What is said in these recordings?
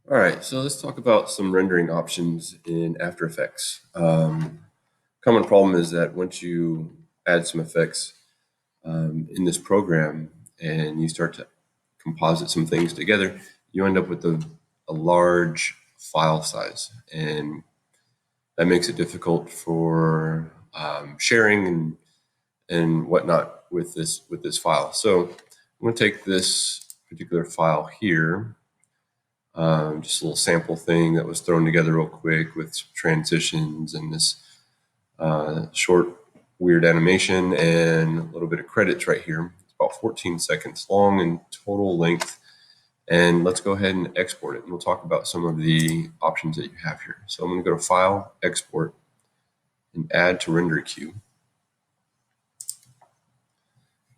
All right, so let's talk about some rendering options in After Effects. Common problem is that once you add some effects in this program and you start to composite some things together, you end up with a large file size, and that makes it difficult for sharing and whatnot with this file. So I'm going to take this particular file here. Just a little sample thing that was thrown together real quick with some transitions and this short weird animation and a little bit of credits right here. It's about 14 seconds long in total length. And let's go ahead and export it. And we'll talk about some of the options that you have here. So I'm going to go to File, Export, and Add to Render Queue.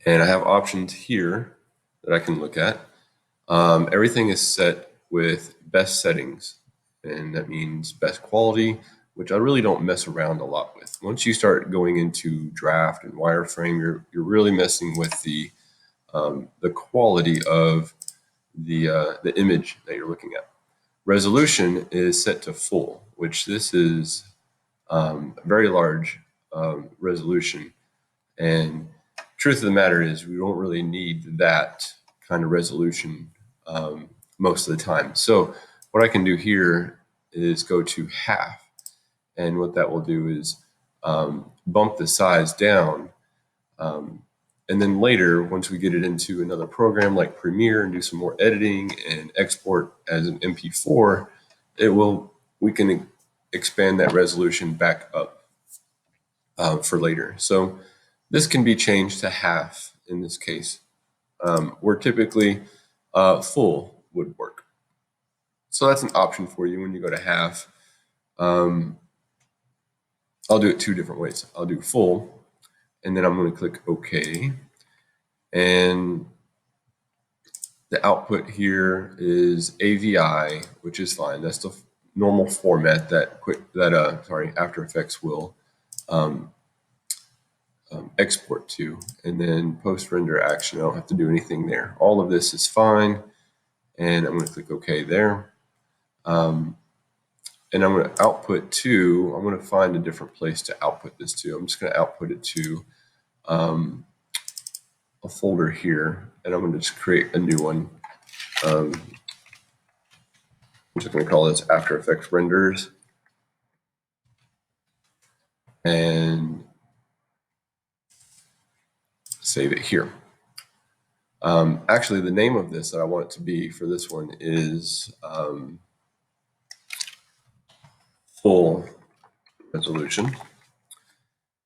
And I have options here that I can look at. Everything is set with best settings, and that means best quality, which I really don't mess around a lot with. Once you start going into draft and wireframe, you're really messing with the quality of the image that you're looking at. Resolution is set to full, which this is very large resolution, and truth of the matter is we don't really need that kind of resolution most of the time. So what I can do here is go to half, and what that will do is bump the size down, and then later, once we get it into another program like Premiere and do some more editing and export as an MP4, we can expand that resolution back up for later. So this can be changed to half in this case, where typically full would work. So that's an option for you when you go to half. I'll do it two different ways. I'll do full, and then I'm going to click OK. And the output here is AVI, which is fine. That's the normal format that After Effects will export to. And then post-render action, I don't have to do anything there. All of this is fine. And I'm going to click OK there. And I'm going to output to, I'm going to find a different place to output this to. I'm just going to output it to a folder here, and I'm going to just create a new one. I'm just going to call this After Effects Renders. And save it here. Actually, the name of this that I want it to be for this one is full resolution,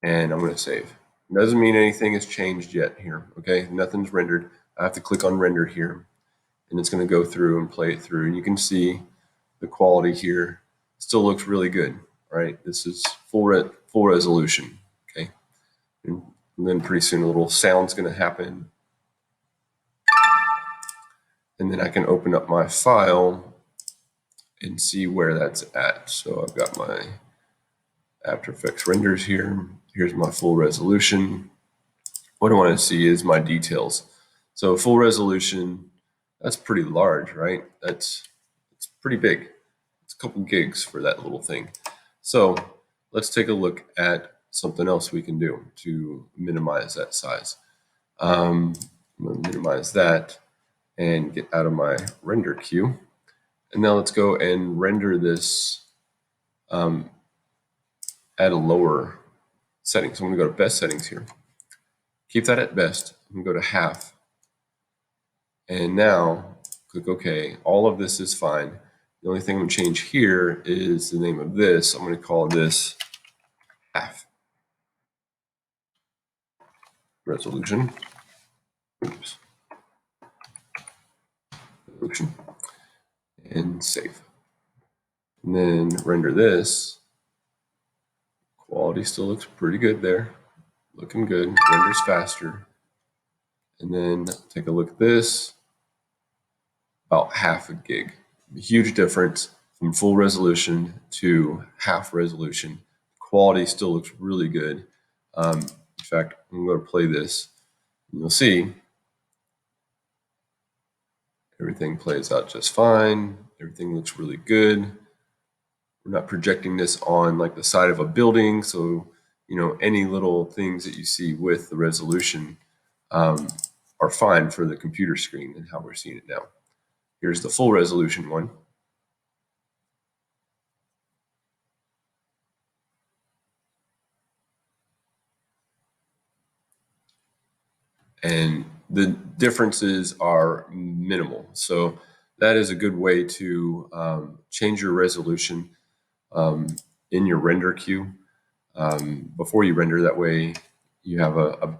and I'm going to save. It doesn't mean anything has changed yet here, okay? Nothing's rendered. I have to click on render here, and it's going to go through and play it through, and you can see the quality here still looks really good, right? This is full resolution, okay? And then pretty soon a little sound's going to happen, and then I can open up my file and see where that's at. So I've got my After Effects renders here. Here's my full resolution. What I want to see is my details. So full resolution, that's pretty large, right? It's pretty big. It's a couple gigs for that little thing. So let's take a look at something else we can do to minimize that size. I'm going to minimize that and get out of my render queue. And now let's go and render this at a lower setting. So I'm going to go to best settings here. Keep that at best. I'm going to go to half. And now click OK. All of this is fine. The only thing I'm going to change here is the name of this. I'm going to call this half resolution. Oops. Resolution. And save. And then render this. Quality still looks pretty good there. Looking good. Renders faster. And then take a look at this. About half a gig. A huge difference from full resolution to half resolution. Quality still looks really good. In fact, I'm going to play this. And you'll see Everything plays out just fine. Everything looks really good. We're not projecting this on like the side of a building. So, any little things that you see with the resolution are fine for the computer screen and how we're seeing it now. Here's the full resolution one. And the differences are minimal. So that is a good way to change your resolution in your render queue before you render. That way you have a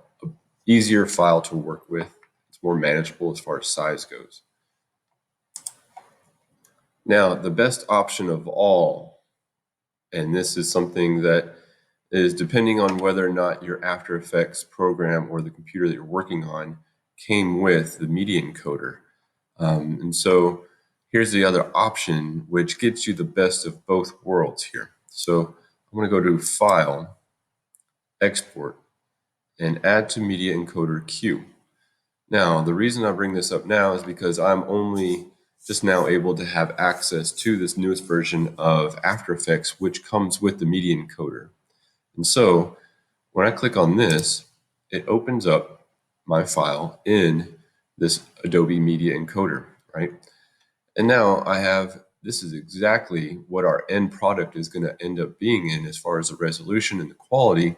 easier file to work with. It's more manageable as far as size goes. Now, the best option of all, and this is something that is depending on whether or not your After Effects program or the computer that you're working on came with the Media Encoder. And so here's the other option, which gets you the best of both worlds here. So I'm going to go to File, Export, and Add to Media Encoder Queue. Now, the reason I bring this up now is because I'm only just now able to have access to this newest version of After Effects, which comes with the Media Encoder. And so when I click on this, it opens up my file in this Adobe Media Encoder, right? And now this is exactly what our end product is going to end up being in as far as the resolution and the quality,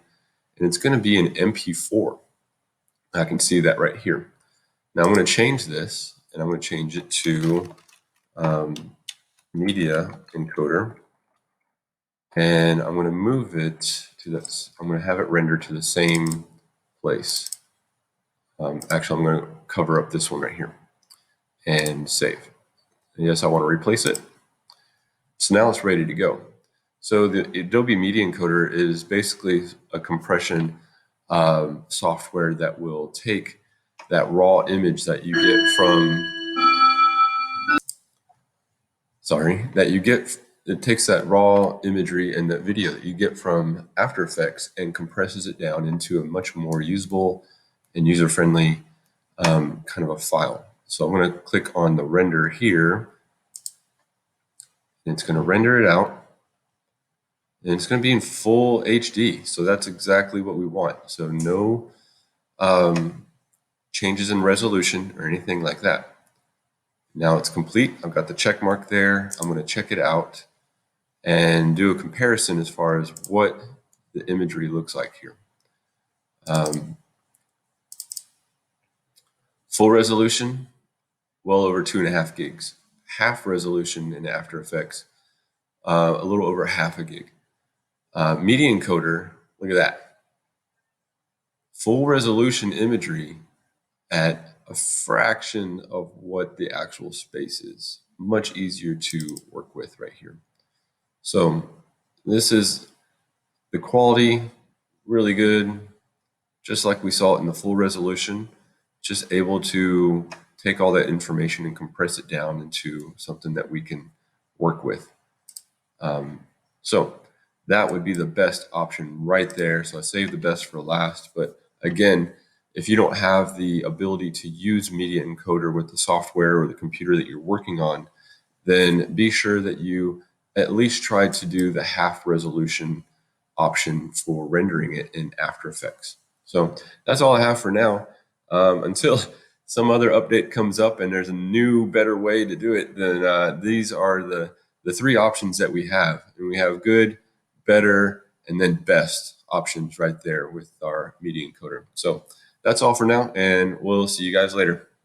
and it's going to be an MP4. I can see that right here. Now I'm going to change this, and I'm going to change it to Media Encoder, and I'm going to move it to this. I'm going to have it rendered to the same place. Actually, I'm going to cover up this one right here and save. And yes, I want to replace it. So now it's ready to go. So the Adobe Media Encoder is basically a compression software that will take that raw image that you get from, it takes that raw imagery and that video that you get from After Effects and compresses it down into a much more usable and user-friendly kind of a file. So I'm going to click on the render here, and it's going to render it out. And it's going to be in full HD. So that's exactly what we want. So no changes in resolution or anything like that. Now it's complete. I've got the check mark there. I'm going to check it out and do a comparison as far as what the imagery looks like here. Full resolution, well over 2.5 gigs. Half resolution in After Effects, a little over half a gig. Media Encoder, look at that. Full resolution imagery at a fraction of what the actual space is. Much easier to work with right here. So this is the quality, really good, just like we saw it in the full resolution, just able to take all that information and compress it down into something that we can work with. So that would be the best option right there. So I saved the best for last. But again, if you don't have the ability to use Media Encoder with the software or the computer that you're working on, then be sure that you at least try to do the half resolution option for rendering it in After Effects. So that's all I have for now. Until some other update comes up and there's a new, better way to do it, then these are the three options that we have. And we have good, better, and then best options right there with our Media Encoder. So that's all for now, and we'll see you guys later.